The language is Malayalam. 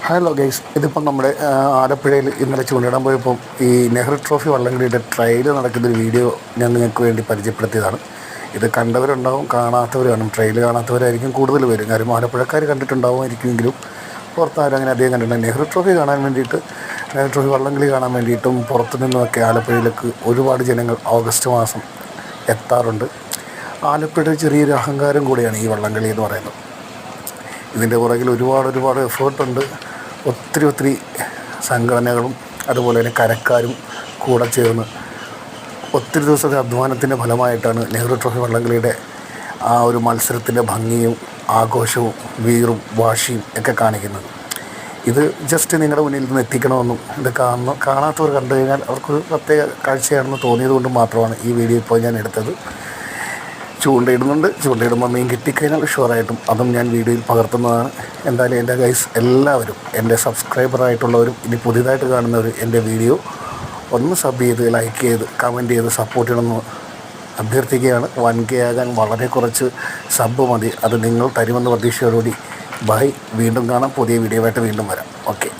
ഹലോ ഗൈസ്, ഇതിപ്പം നമ്മുടെ ആലപ്പുഴയിൽ ഇന്നലെ ചൂണ്ടിടാൻ പോയപ്പോൾ ഈ നെഹ്റു ട്രോഫി വള്ളംകളിയുടെ ട്രയൽ നടക്കുന്നൊരു വീഡിയോ ഞാൻ നിങ്ങൾക്ക് വേണ്ടി പരിചയപ്പെടുത്തിയതാണ്. ഇത് കണ്ടവരുണ്ടാവും, കാണാത്തവർ കാണും. ട്രയൽ കാണാത്തവരായിരിക്കും കൂടുതൽ പേര്. കാര്യം ആലപ്പുഴക്കാർ കണ്ടിട്ടുണ്ടാവുമായിരിക്കുമെങ്കിലും പുറത്താരും അങ്ങനെ അധികം കണ്ടിട്ടുണ്ട്. നെഹ്റു ട്രോഫി കാണാൻ വേണ്ടിയിട്ട്, നെഹ്റു ട്രോഫി വള്ളംകളി കാണാൻ വേണ്ടിയിട്ടും പുറത്തു നിന്നുമൊക്കെ ആലപ്പുഴയിലേക്ക് ഒരുപാട് ജനങ്ങൾ ഓഗസ്റ്റ് മാസം എത്താറുണ്ട്. ആലപ്പുഴയുടെ ചെറിയൊരു അഹങ്കാരം കൂടിയാണ് ഈ വള്ളംകളി എന്ന് പറയുന്നത്. ഇതിൻ്റെ പുറകിൽ ഒരുപാട് എഫേർട്ടുണ്ട്. ഒത്തിരി സംഘടനകളും അതുപോലെ തന്നെ കരക്കാരും കൂടെ ചേർന്ന് ഒത്തിരി ദിവസത്തെ അധ്വാനത്തിൻ്റെ ഫലമായിട്ടാണ് നെഹ്റു ട്രോഫി വള്ളംകളിയുടെ ആ ഒരു മത്സരത്തിൻ്റെ ഭംഗിയും ആഘോഷവും വീറും വാശിയും ഒക്കെ കാണിക്കുന്നത്. ഇത് ജസ്റ്റ് നിങ്ങളുടെ മുന്നിൽ നിന്ന് എത്തിക്കണമെന്നും ഇത് കാണാത്തവർ കണ്ടു കഴിഞ്ഞാൽ അവർക്കൊരു പ്രത്യേക കാഴ്ചയാണെന്ന് തോന്നിയത് കൊണ്ട് മാത്രമാണ് ഈ വീഡിയോ ഇപ്പോൾ ഞാൻ എടുത്തത്. ചൂണ്ടയിടുമ്പോൾ മീൻ കിട്ടിക്കഴിഞ്ഞാൽ ഷുവറായിട്ടും അതും ഞാൻ വീഡിയോയിൽ പകർത്തുന്നതാണ്. എന്തായാലും എൻ്റെ ഗൈസ് എല്ലാവരും, എൻ്റെ സബ്സ്ക്രൈബറായിട്ടുള്ളവരും ഇനി പുതിയതായിട്ട് കാണുന്നവർ എൻ്റെ വീഡിയോ ഒന്ന് സബ് ചെയ്ത്, ലൈക്ക് ചെയ്ത്, കമൻറ്റ് ചെയ്ത് സപ്പോർട്ട് ചെയ്യണമെന്ന് അഭ്യർത്ഥിക്കുകയാണ്. 1K ആകാൻ വളരെ കുറച്ച് സബ് മതി. അത് നിങ്ങൾ തരുമെന്ന പ്രതീക്ഷയോടുകൂടി ബൈ. വീണ്ടും കാണാം. പുതിയ വീഡിയോ ആയിട്ട് വീണ്ടും വരാം. ഓക്കെ.